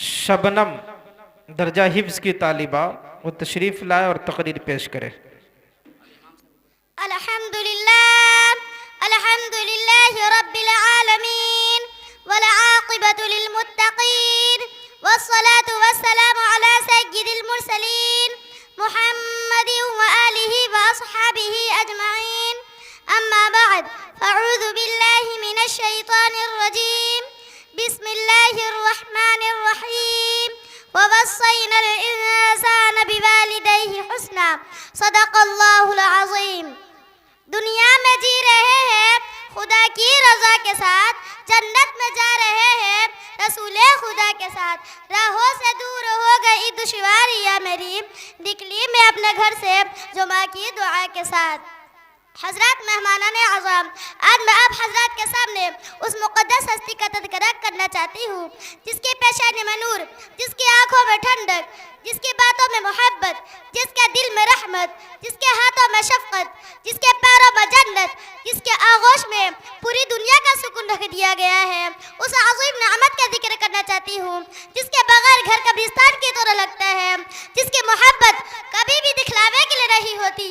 शबनम दर्जा हिफ्ज की तालिबा वो तशरीफ़ लाए और तकरीर पेश करे। अल्हम्दुलिल्लाह अल्हम्दुलिल्लाहि रब्बिल आलमीन वल आक़िबतु लिल मुत्तक़ीन वस्सलातु वस्सलामु अला सय्यिदिल मुरसलीन मुहम्मदिन व आलिहि व अस्हाबिहि अजमईन अम्मा बअद फ़अऊज़ु बिल्लाहि मिनश शैतानिर रजीम बिस्मिल्लाहिर रहमानिर रहीम ववस्सैनल इंसाना बिवालिदैहि हुस्ना सदक़ल्लाहुल अज़ीम। दुनिया में जी रहे हैं खुदा की रज़ा के साथ, जन्नत में जा रहे हैं रसूले खुदा के साथ। राहों से दूर हो गई दुश्वारियाँ मेरी, निकली मैं अपने घर से जुमा की दुआ के साथ। हजरत मेहमानान आज़म, आज मैं आप हजरत के सामने उस मुक़द्दस हस्ती का तज़किरा करना चाहती हूँ जिसके पेशानी में नूर, जिसकी आँखों में ठंडक, जिसकी बातों में मोहब्बत, जिसके दिल में रहमत, जिसके हाथों में शफ़क़त, जिसके पैरों में जन्नत, जिसके आगोश में पूरी दुनिया का सुकून रख दिया गया है। उस अज़ीम नेमत का जिक्र करना चाहती हूँ जिसके बगैर घर कब्रिस्तान की तरह लगता है, जिसकी मोहब्बत कभी भी दिखलावे के लिए नहीं होती,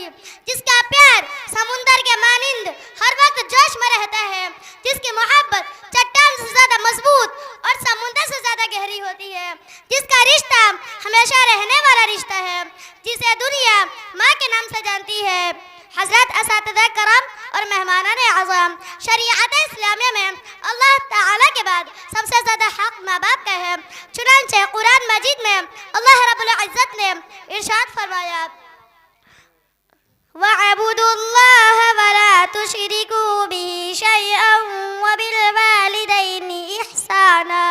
जिसका प्यार समुंदर के मानिंद हर वक्त जोश में रहता है, जिसकी मोहब्बत चट्टान से ज़्यादा मजबूत और समुंदर से ज़्यादा गहरी होती है, जिसका रिश्ता हमेशा रहने वाला रिश्ता है, जिसे दुनिया माँ के नाम से जानती है। हज़रत असातिज़ा करम और मेहमानान आज़म, शरीअत इस्लामिया में अल्लाह ताला के बाद सबसे ज़्यादा हक़ माँ बाप का है। चुनांचे कुरान मजीद में अल्लाह रब्बुल इज़्ज़त ने इरशाद फरमाया, वअबुदुल्लाह वला तुशरिकू बिही शैअन वबिलवालिदैनि इहसाना।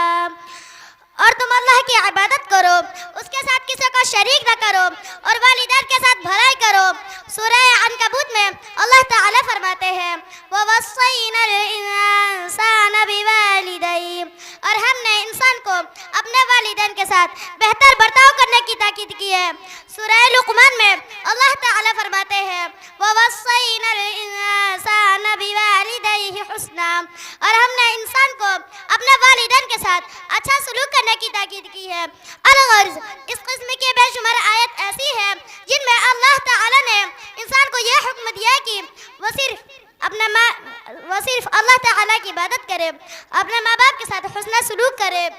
और तुम अल्लाह की इबादत करो, उसके साथ किसी को शरीक न करो और वालिदैन के साथ भलाई करो। सूरह अनकबूत में अल्लाह ताला फरमाते हैं, ववस्सैनल इंसाना बिवालिदैहि, और हमने इंसान को अपने वालिदैन के साथ बेहतर बर्ताव करने की ताकीद की है। सूरह लुक़मान में अल्लाह ताला फरमाते हैं, ववस्सैनल इंसाना बिवालिदैहि हुस्ना, और हमने इंसान को अपने वालिदैन के साथ अच्छा सलूक करने की ताकीद की है। अल-ग़र्ज़, इस किस्म की बेशुमार आयत ऐसी है जिनमें अल्लाह ताला ने इंसान को यह हुक्म दिया कि वो सिर्फ अल्लाह ताला की इबादत करे, अपने माँ बाप के साथ हुस्न सलूक करे,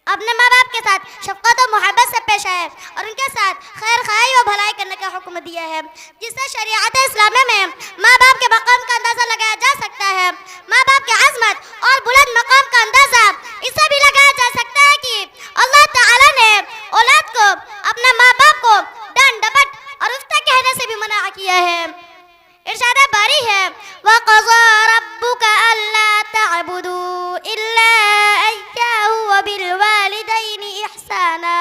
अपने माँ बाप के साथ शफ़क़त और मोहब्बत से पेश आए और उनके साथ खैर खाई और भलाई करने का हुक्म दिया है, जिससे शरीअत इस्लामिया में माँ बाप के मकाम का अंदाज़ा लगाया जा सकता है। माँ बाप की अज़मत और बुलंद मकाम का अंदाज़ा इससे भी लगाया जा सकता है कि अल्लाह ताला ने औलाद को अपने माँ बाप को डांट डपट और उफ्ता कहने से भी मना किया है। इरशाद बारी है, वक़ज़ा रब्बुका अल्ला तअबुदू इल्ला इय्याहु व बिलवालिदैनि इहसाना,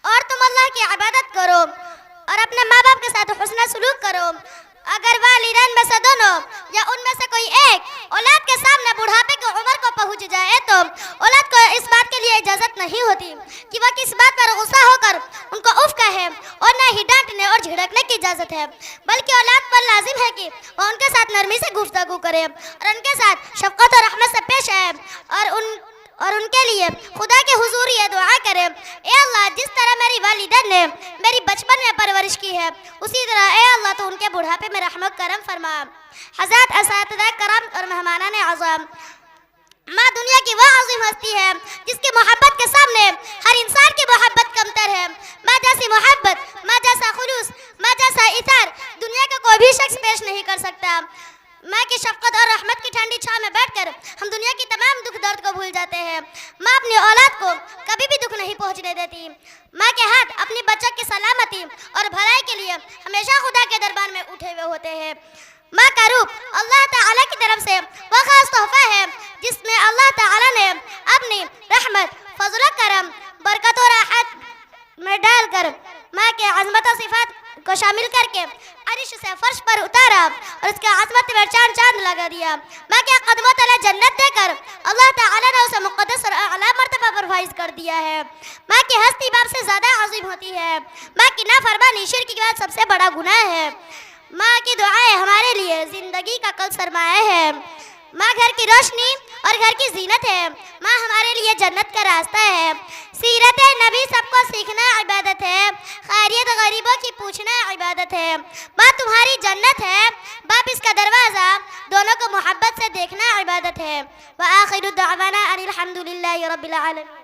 और तुम अल्लाह की इबादत करो और अपने माँ बाप के साथ हुस्न सलूक करो। अगर वालिदैन में से दोनों या उनमें से कोई एक औलाद के सामने बुढ़ापे की उम्र को पहुंच जाए तो औलाद को इस बात के लिए इजाज़त नहीं होती कि वह किस बात पर गुस्सा होकर उनको उफ कहे, और न ही डांटने और झिड़कने की इजाज़त है, बल्कि औलाद पर लाजिम है कि वह उनके साथ नरमी से गुफ्तगू करे और उनके साथ शफ़क़त और रहमत से पेश आए और उनके लिए खुदा के हुजूर ये दुआ करे, ए अल्लाह, जिस तरह मेरी वालिदैन ने मेरी बचपन में परवरिश की है उसी तरह ए अल्लाह तो उनके बुढ़ापे में रहमत करम फरमा। हज़रत असातिज़ा करम और मेहमानान आज़म, माँ दुनिया की वह अज़ीम हस्ती है जिसकी मोहब्बत के सामने हर इंसान की मोहब्बत कमतर है। माँ जैसी मोहब्बत, माँ जैसा खुलूस, माँ जैसा इतार दुनिया का कोई भी शख्स पेश नहीं कर सकता। माँ की शफ़क़त और रहमत की ठंडी छाँव में बैठकर हम दुनिया की तमाम दुख दर्द को भूल जाते हैं। माँ अपनी औलाद को कभी भी दुख नहीं पहुँचने देती। माँ के हाथ अपनी बच्चों की सलामती और भलाई के लिए हमेशा खुदा के दरबार में उठे हुए होते हैं। माँ का रूप अल्लाह ताला की तरफ से वह खास तोहफा है जिसमें अल्लाह ताला ने अपनी रहमत, फजल करम, बरकत और राहत में डालकर माँ के अज़मत और सिफ़ात को शामिल करके अर्श से फर्श पर उतारा और उसके अज़मत में चांद लगा दिया। माँ के कदमों तले जन्नत देकर अल्लाह ताला ने उसे मुक़द्दस और आला मर्तबा पर फाइज़ कर दिया है। माँ की हस्ती बाप से ज़्यादा अज़ीम होती है। माँ की नाफरमानी शिर्क के बाद सबसे बड़ा गुनाह है। माँ की दुआएं हमारे लिए ज़िंदगी का कल सरमाया है। माँ घर की रोशनी और घर की जीनत है। माँ हमारे लिए जन्नत का रास्ता है। सीरत नबी सबको सीखना इबादत है। खैरियत गरीबों की पूछना इबादत है। माँ तुम्हारी जन्नत है, बाप इसका दरवाज़ा, दोनों को मोहब्बत से देखना इबादत है। व आखिरु दअवाना अनिल हम्दुलिल्लाहि रब्बिल आलमीन।